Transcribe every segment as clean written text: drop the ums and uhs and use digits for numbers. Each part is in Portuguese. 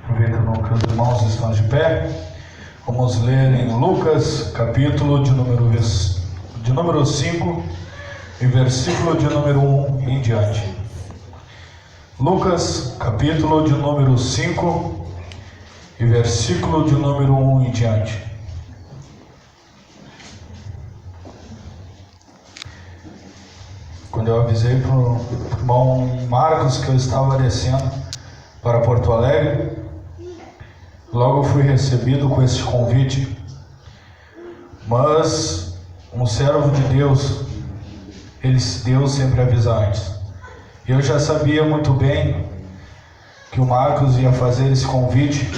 Aproveitando que os irmãos estão de pé, vamos ler em Lucas, capítulo de número 5 e versículo de número 1 em diante. Lucas, capítulo de número 5 e versículo de número 1 em diante. Quando eu avisei para o irmão Marcos que eu estava descendo para Porto Alegre, logo fui recebido com esse convite. Mas um servo de Deus, Deus sempre avisa antes. Eu já sabia muito bem que o Marcos ia fazer esse convite.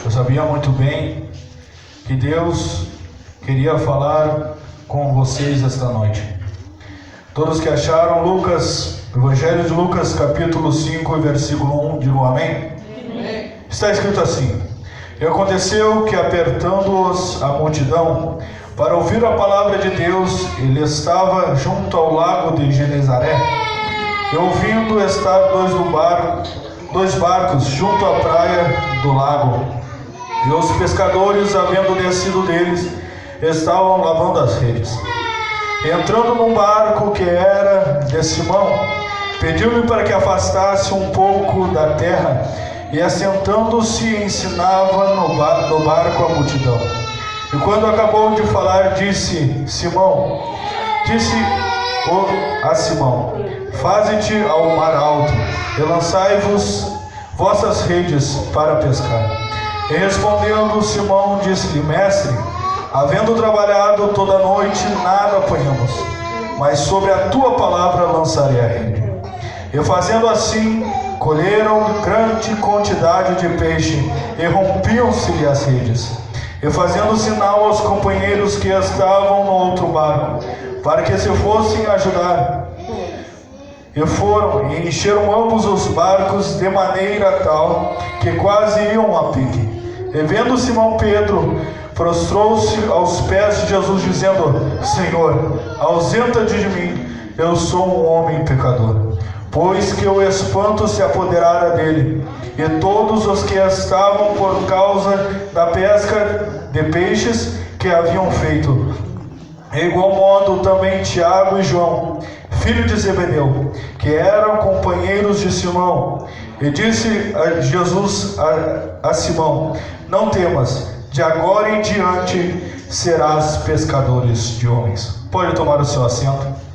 Eu sabia muito bem que Deus queria falar com vocês esta noite. Todos que acharam Lucas, Evangelho de Lucas, capítulo 5, versículo 1, digam amém? Amém. Está escrito assim: E aconteceu que, apertando-os a multidão para ouvir a palavra de Deus, ele estava junto ao lago de Genezaré. E ouvindo estar dois barcos junto à praia do lago, e os pescadores, havendo descido deles, estavam lavando as redes. Entrando num barco que era de Simão, pediu-lhe para que afastasse um pouco da terra, e assentando-se ensinava no barco a multidão. E quando acabou de falar, disse a Simão: Faze-te ao mar alto, e lançai-vos vossas redes para pescar. E respondendo Simão, disse-lhe: Mestre, havendo trabalhado toda a noite, nada apanhamos, mas sobre a tua palavra lançarei a rede. E fazendo assim, colheram grande quantidade de peixe, e rompiam-se-lhe as redes. E fazendo sinal aos companheiros que estavam no outro barco, para que se fossem ajudar, e foram e encheram ambos os barcos de maneira tal que quase iam a pique. E vendo Simão Pedro, prostrou-se aos pés de Jesus, dizendo: Senhor, ausenta-te de mim, eu sou um homem pecador. Pois que o espanto se apoderara dele, e todos os que estavam por causa da pesca de peixes que haviam feito. De igual modo também Tiago e João, filho de Zebedeu, que eram companheiros de Simão. E disse Jesus a Simão: Não temas, de agora em diante serás pescadores de homens. Pode tomar o seu assento.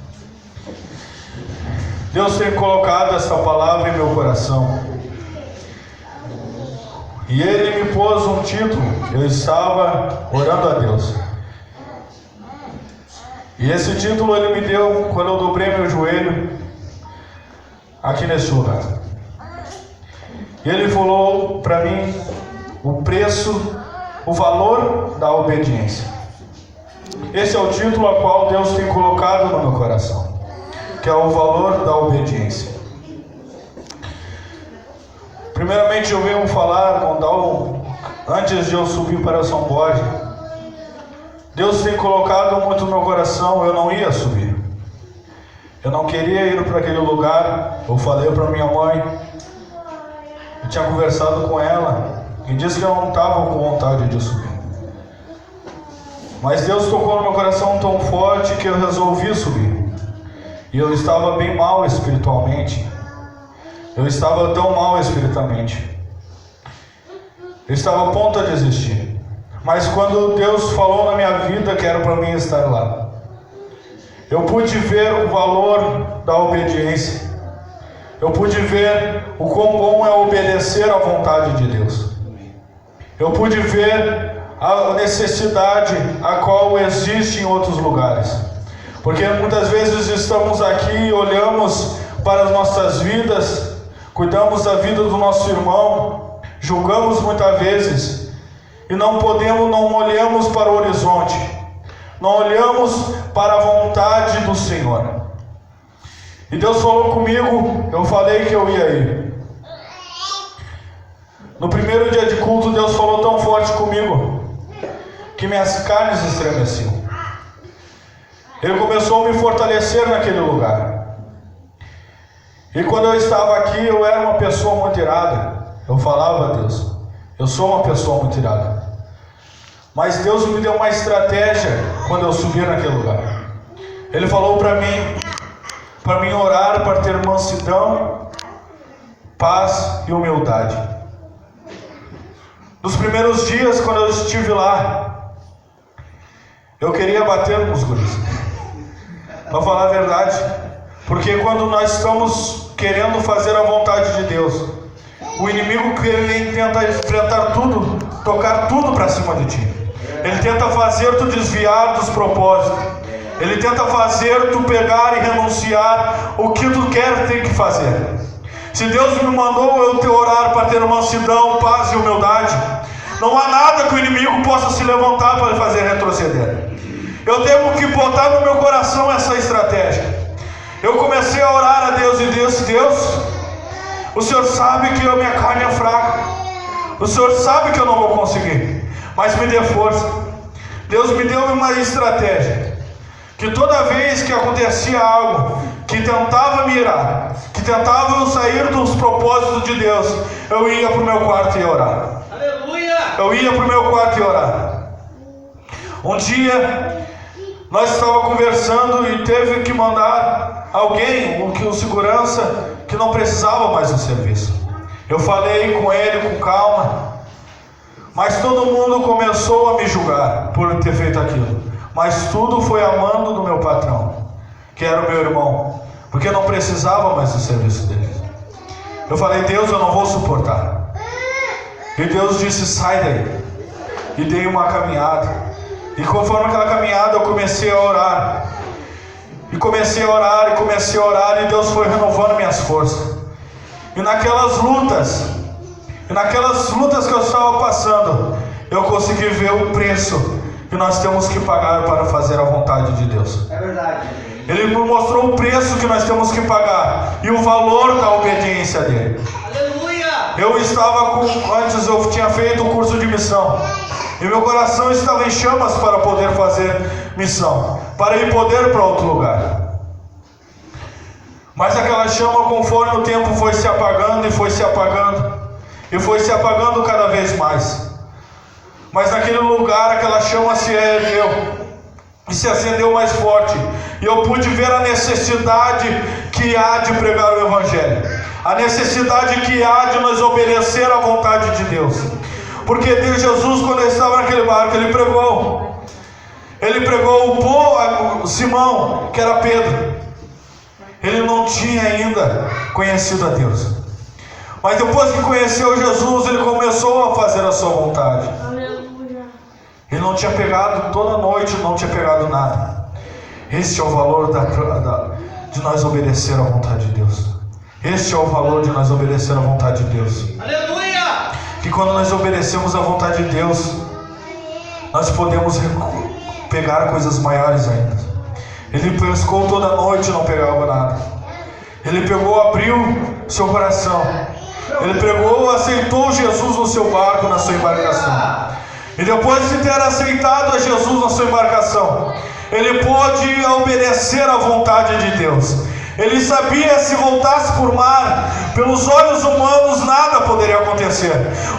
Deus tem colocado esta palavra em meu coração, e Ele me pôs um título. Eu estava orando a Deus, e esse título Ele me deu quando eu dobrei meu joelho aqui nesse lugar. E Ele falou para mim o valor da obediência. Esse é o título a qual Deus tem colocado no meu coração, que é o valor da obediência. Primeiramente eu venho falar antes de eu subir para São Borja. Deus tem colocado muito no meu coração. Eu não ia subir, eu não queria ir para aquele lugar. Eu falei para minha mãe, eu tinha conversado com ela, e disse que eu não estava com vontade de subir. Mas Deus tocou no meu coração tão forte que eu resolvi subir. E eu estava bem mal espiritualmente. Eu estava tão mal espiritualmente. Eu estava a ponto de desistir. Mas quando Deus falou na minha vida que era para mim estar lá, eu pude ver o valor da obediência. Eu pude ver o quão bom é obedecer à vontade de Deus. Eu pude ver a necessidade a qual existe em outros lugares. Porque muitas vezes estamos aqui e olhamos para as nossas vidas, cuidamos da vida do nosso irmão, julgamos muitas vezes, e não olhamos para o horizonte, não olhamos para a vontade do Senhor. E Deus falou comigo, eu falei que eu ia ir. No primeiro dia de culto, Deus falou tão forte comigo que minhas carnes estremeciam. Ele começou a me fortalecer naquele lugar. E quando eu estava aqui, eu era uma pessoa muito irada. Eu falava a Deus, eu sou uma pessoa muito irada. Mas Deus me deu uma estratégia quando eu subi naquele lugar. Ele falou para mim orar, para ter mansidão, paz e humildade. Nos primeiros dias, quando eu estive lá, eu queria bater nos guris, para falar a verdade. Porque quando nós estamos querendo fazer a vontade de Deus, o inimigo tenta enfrentar tudo, tocar tudo para cima de ti. Ele tenta fazer tu desviar dos propósitos. Ele tenta fazer tu pegar e renunciar o que tu quer ter que fazer. Se Deus me mandou eu te orar para ter mansidão, paz e humildade, não há nada que o inimigo possa se levantar para fazer retroceder. Eu tenho que botar no meu coração essa estratégia. Eu comecei a orar a Deus e Deus, o Senhor sabe que a minha carne é fraca. O Senhor sabe que eu não vou conseguir, mas me dê força. Deus me deu uma estratégia, que toda vez que acontecia algo que tentava me irar, que tentava eu sair dos propósitos de Deus, eu ia para o meu quarto e orar. Aleluia! Eu ia para o meu quarto e orar. Um dia nós estávamos conversando e teve que mandar alguém, o segurança, que não precisava mais do serviço. Eu falei com ele com calma, mas todo mundo começou a me julgar por ter feito aquilo. Mas tudo foi a mando do meu patrão, que era o meu irmão, porque não precisava mais do serviço dele. Eu falei, Deus, eu não vou suportar. E Deus disse, sai daí. E dei uma caminhada. E conforme aquela caminhada eu comecei a orar. E comecei a orar, e comecei a orar, e Deus foi renovando minhas forças. E naquelas lutas que eu estava passando, eu consegui ver o preço que nós temos que pagar para fazer a vontade de Deus. É verdade. Ele me mostrou o preço que nós temos que pagar e o valor da obediência dele. Aleluia! Antes eu tinha feito o curso de missão. E meu coração estava em chamas para poder fazer missão, para ir poder para outro lugar. Mas aquela chama, conforme o tempo foi se apagando e foi se apagando, e foi se apagando cada vez mais. Mas naquele lugar aquela chama se ergueu e se acendeu mais forte. E eu pude ver a necessidade que há de pregar o Evangelho, a necessidade que há de nós obedecer à vontade de Deus. Porque Jesus, quando ele estava naquele barco, ele pregou o Simão, que era Pedro. Ele não tinha ainda conhecido a Deus, mas depois que conheceu Jesus, ele começou a fazer a sua vontade. Ele não tinha pegado toda noite, não tinha pegado nada. Este é o valor de nós obedecer à vontade de Deus. Este é o valor de nós obedecer à vontade de Deus. Aleluia! Que quando nós obedecemos à vontade de Deus, nós podemos pegar coisas maiores ainda. Ele pescou toda noite e não pegava nada. Ele pegou, abriu seu coração. Ele pegou, aceitou Jesus no seu barco, na sua embarcação. E depois de ter aceitado a Jesus na sua embarcação, ele pôde obedecer à vontade de Deus. Ele sabia, se voltasse por mar, pelos olhos humanos nada poderia acontecer.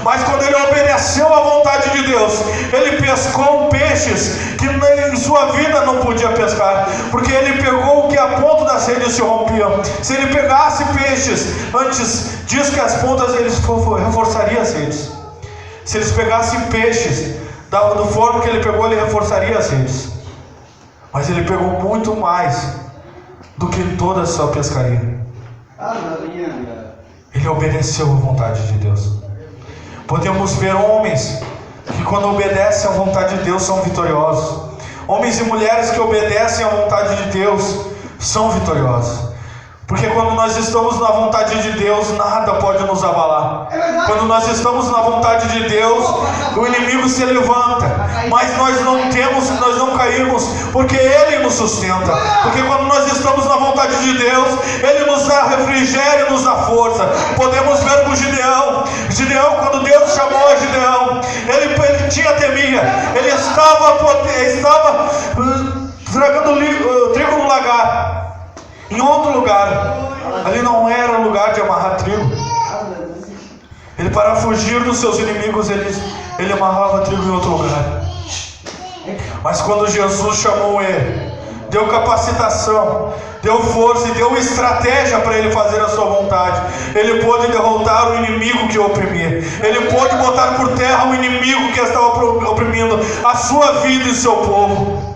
Mas quando ele obedeceu à vontade de Deus, ele pescou peixes que em sua vida não podia pescar, porque ele pegou o que a ponta das redes se rompiam. Se ele pegasse peixes antes, diz que as pontas eles reforçaria as redes. Se eles pegassem peixes da forma que ele pegou, ele reforçaria as redes. Mas ele pegou muito mais do que toda a sua pescaria. Ele obedeceu à vontade de Deus. Podemos ver homens que quando obedecem à vontade de Deus são vitoriosos. Homens e mulheres que obedecem à vontade de Deus são vitoriosos. Porque quando nós estamos na vontade de Deus, nada pode nos abalar. Quando nós estamos na vontade de Deus, o inimigo se levanta, mas nós não caímos, porque Ele nos sustenta. Porque quando nós estamos na vontade de Deus, Ele nos dá refrigério, nos dá força. Podemos ver com Gideão, quando Deus chamou a Gideão, ele tinha temia, ele estava tragando trigo no lagar. em outro lugar. Ali não era lugar de amarrar trigo. Ele, para fugir dos seus inimigos, ele amarrava trigo em outro lugar. Mas quando Jesus chamou ele, deu capacitação, deu força e deu estratégia para ele fazer a sua vontade, ele pôde derrotar o inimigo que o oprimia. Ele pôde botar por terra o inimigo que estava oprimindo a sua vida e seu povo.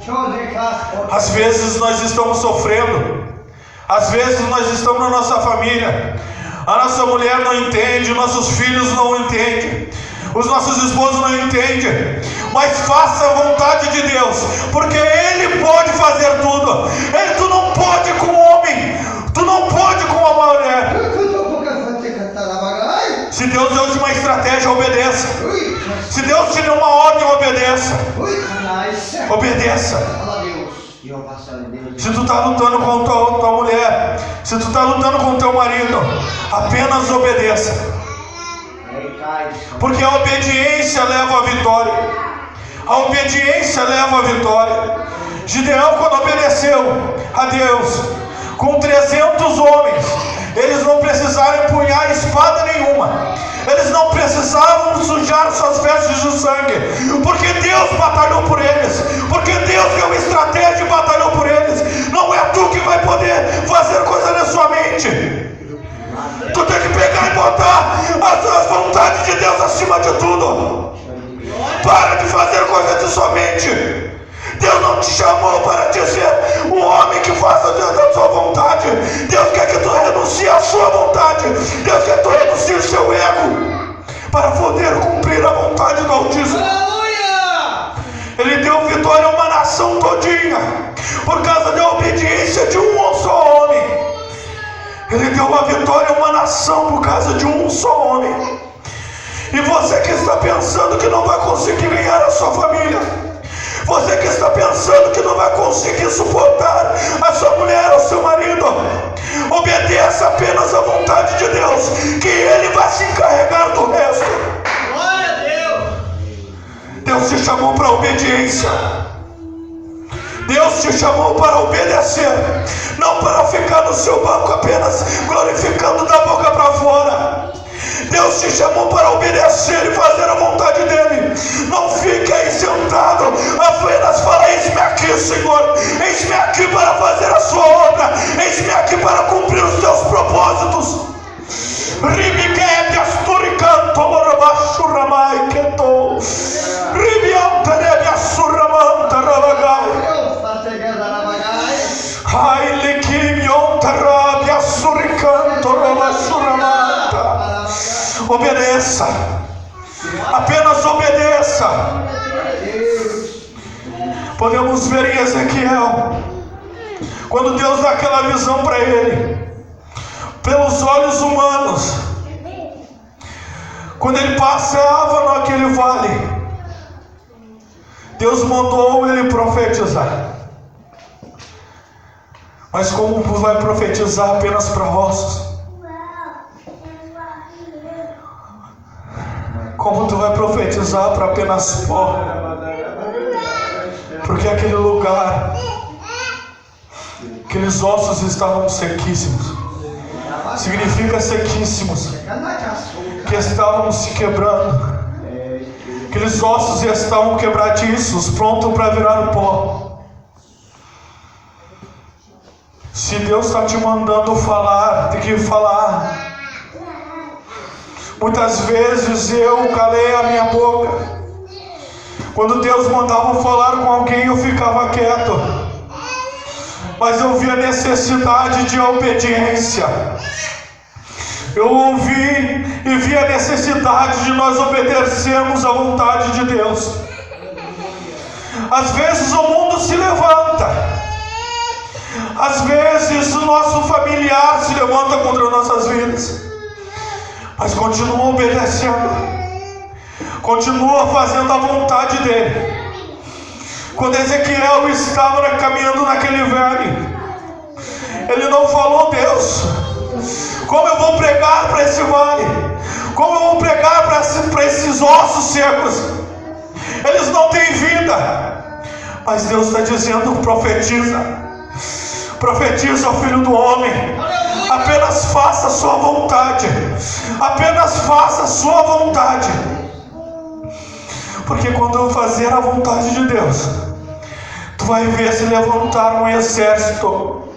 Às vezes nós estamos sofrendo, às vezes nós estamos na nossa família, a nossa mulher não entende, nossos filhos não entendem, os nossos esposos não entendem, mas faça a vontade de Deus, porque Ele pode fazer tudo. Tu não pode com o homem, tu não pode com a mulher. Se Deus deu uma estratégia, obedeça. Se Deus te deu uma ordem, obedeça. Obedeça. Se tu está lutando com tua mulher, se tu está lutando com teu marido, apenas obedeça. Porque a obediência leva à vitória. A obediência leva à vitória. Gideão, quando obedeceu a Deus, com 300 homens, eles não precisaram empunhar espada nenhuma, eles não precisavam sujar suas vestes de sangue, porque Deus batalhou por eles, porque Deus deu estratégia e batalhou por eles. Não é tu que vai poder fazer coisa na sua mente. Tu tem que pegar e botar as vontades de Deus acima de tudo. Para de fazer coisa de sua mente. Deus não te chamou para te ser um homem que faça da sua vontade. Deus quer que tu renuncie à sua vontade. Deus quer que tu renuncie ao seu ego, para poder cumprir a vontade do Altíssimo. Ele deu vitória a uma nação todinha, por causa da obediência de um só homem. Ele deu uma vitória a uma nação por causa de um só homem. E você que está pensando que não vai conseguir ganhar a sua família, você que está pensando que não vai conseguir suportar a sua mulher ou seu marido, obedeça apenas à vontade de Deus, que Ele vai se encarregar do resto. Glória a Deus! Deus te chamou para a obediência. Deus te chamou para obedecer, não para ficar no seu banco apenas glorificando da boca para fora. Deus te chamou para obedecer e fazer a vontade dEle. Não fique aí sentado, apenas fala: eis-me aqui, Senhor, eis-me aqui para fazer a sua obra, eis-me aqui para cumprir os teus propósitos. Obedeça, apenas obedeça. Podemos ver em Ezequiel, quando Deus dá aquela visão para ele, pelos olhos humanos, quando ele passava naquele vale, Deus mandou ele profetizar. Mas como vai profetizar apenas para ossos? Como tu vai profetizar para apenas pó? Porque aquele lugar, aqueles ossos estavam sequíssimos. Significa sequíssimos, que estavam se quebrando. Aqueles ossos estavam quebradiços, prontos para virar pó. Se Deus está te mandando falar, tem que falar. Muitas vezes eu calei a minha boca. Quando Deus mandava falar com alguém, eu ficava quieto. Mas eu vi a necessidade de obediência. Eu ouvi e vi a necessidade de nós obedecermos à vontade de Deus. Às vezes o mundo se levanta. Às vezes o nosso familiar se levanta contra nossas vidas. Mas continua obedecendo, continua fazendo a vontade dele. Quando Ezequiel estava caminhando naquele vale, ele não falou: Deus, como eu vou pregar para esse vale? Como eu vou pregar para esses ossos secos? Eles não têm vida. Mas Deus está dizendo: profetiza. Profetiza ao Filho do Homem: apenas faça a sua vontade, apenas faça a sua vontade. Porque quando eu fazer a vontade de Deus, tu vai ver se levantar um exército,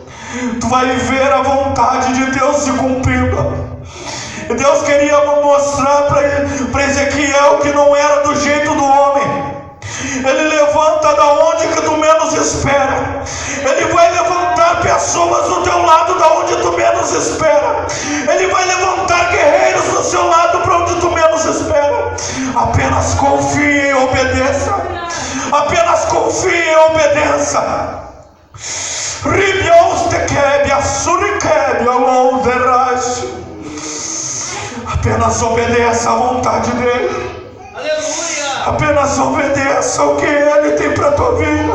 tu vai ver a vontade de Deus se cumprindo. E Deus queria mostrar para Ezequiel que não era do jeito do homem. Ele levanta da onde que tu menos espera. Ele vai levantar pessoas do teu lado da onde tu menos espera. Ele vai levantar guerreiros do seu lado para onde tu menos espera. Apenas confie e obedeça. Apenas confie e obedeça. Apenas obedeça à vontade dele. Apenas obedeça ao que Ele tem para a tua vida.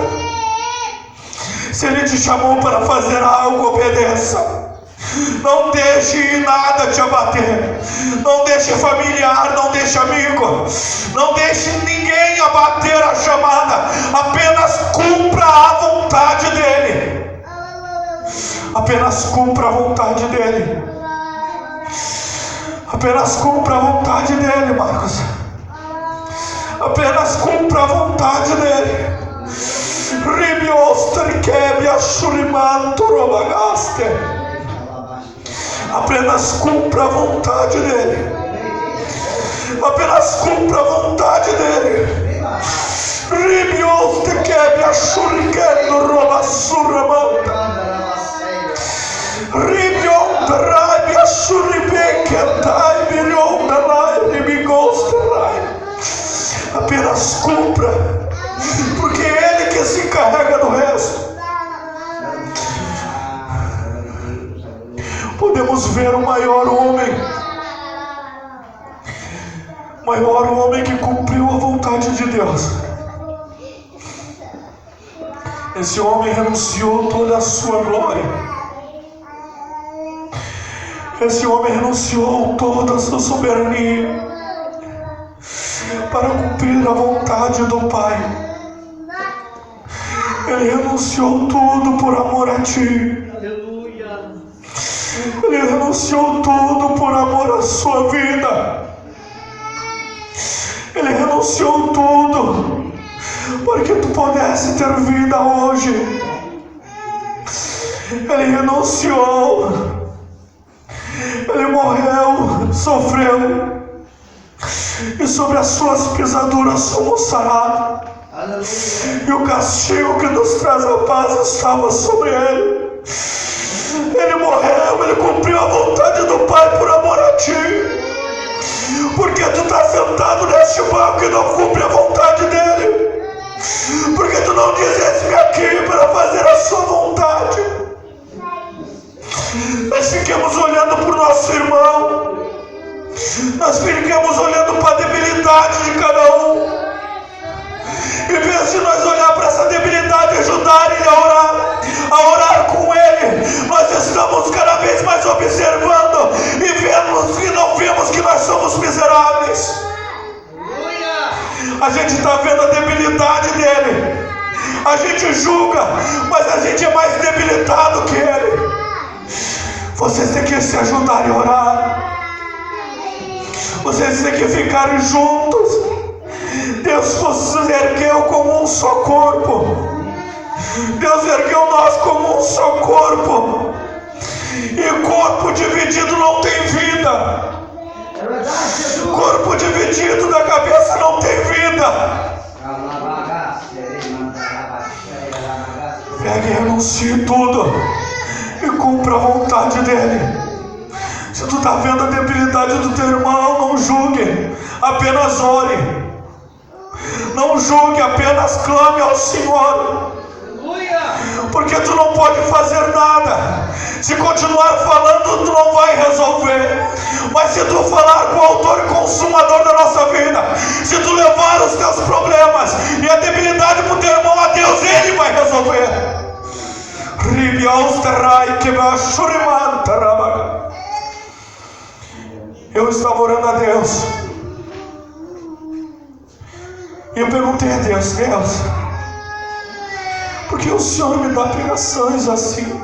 Se Ele te chamou para fazer algo, obedeça. Não deixe nada te abater. Não deixe familiar, não deixe amigo, não deixe ninguém abater a chamada. Apenas cumpra a vontade dEle. Apenas cumpra a vontade dEle. Apenas cumpra a vontade dEle, Marcos. Apenas cumpra a vontade dEle. Apenas cumpra a vontade dEle. Apenas cumpra a vontade dEle. Apenas cumpra, porque é Ele que se encarrega do resto. Podemos ver o maior homem que cumpriu a vontade de Deus. Esse homem renunciou toda a sua glória. Esse homem renunciou toda a sua soberania para cumprir a vontade do Pai. Ele renunciou tudo por amor a ti. Ele renunciou tudo por amor à sua vida. Ele renunciou tudo para que tu pudesse ter vida hoje. Ele renunciou. Ele morreu, sofreu, e sobre as suas pisaduras somos sarados. E o castigo que nos traz a paz estava sobre ele. Ele morreu, ele cumpriu a vontade do Pai por amor a ti. Porque tu está sentado neste banco e não cumpre a vontade dele. Porque tu não dizes-me aqui para fazer a sua vontade. Nós fiquemos olhando para o nosso irmão. Nós fiquemos olhando para a debilidade de cada um. Em vez de nós olhar para essa debilidade e ajudar ele a orar com ele, nós estamos cada vez mais observando e não vemos que nós somos miseráveis. A gente está vendo a debilidade dele, a gente julga, mas a gente é mais debilitado que ele. Vocês têm que se ajudar e orar. Vocês têm que ficar juntos. Deus vos ergueu como um só corpo. Deus ergueu nós como um só corpo. E corpo dividido não tem vida. Corpo dividido da cabeça não tem vida. Pegue e renuncie tudo e cumpra a vontade dele. Se tu está vendo a debilidade do teu irmão, não julgue, apenas ore. Não julgue, apenas clame ao Senhor. Porque tu não pode fazer nada. Se continuar falando, tu não vai resolver. Mas se tu falar com o autor e consumador da nossa vida, se tu levar os teus problemas e a debilidade para o teu irmão a Deus, Ele vai resolver. Eu estava orando a Deus e eu perguntei a Deus: Deus, por que o Senhor me dá pregações assim?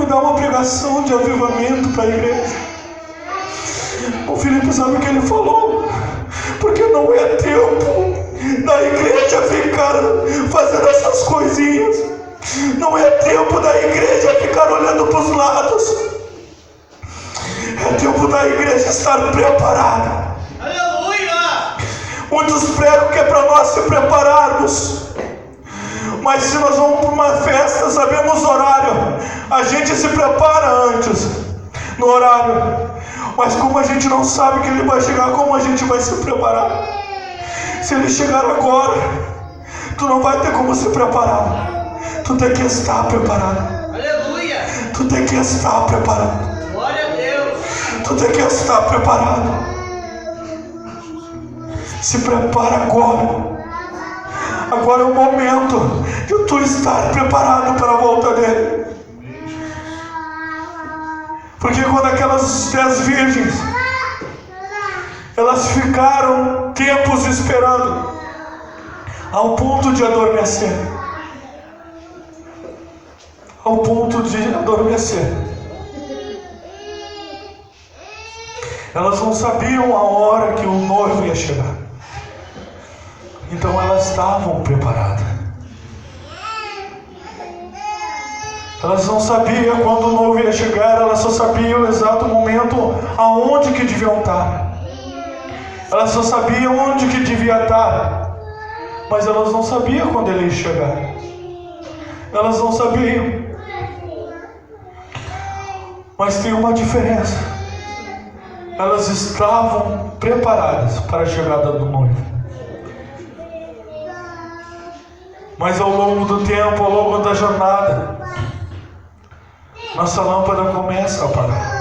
me dá uma pregação de avivamento para a igreja. O Felipe sabe o que ele falou? Porque não é tempo da igreja ficar fazendo essas coisinhas. Não é tempo da igreja ficar olhando para os lados. É tempo da igreja estar preparada. Aleluia! Muitos pregam que é para nós se prepararmos. Mas se nós vamos para uma festa, sabemos o horário, a gente se prepara antes, no horário. Mas como a gente não sabe que ele vai chegar, como a gente vai se preparar? Se ele chegar agora, tu não vai ter como se preparar. Tu tem que estar preparado. Aleluia! Tu tem que estar preparado. Glória a Deus! Tu tem que estar preparado. Se prepara agora. Agora é o momento de tu estar preparado para a volta dele. Porque quando aquelas 10 virgens, elas ficaram tempos esperando, ao ponto de adormecer. Ao ponto de adormecer. Elas não sabiam a hora que o noivo ia chegar. Então elas estavam preparadas. Elas não sabiam quando o noivo ia chegar, elas só sabiam o exato momento aonde que deviam estar. Elas só sabiam onde que devia estar, mas elas não sabiam quando ele ia chegar. Elas não sabiam. Mas tem uma diferença. Elas estavam preparadas para a chegada do noivo. Mas ao longo do tempo, ao longo da jornada, nossa lâmpada começa a apagar.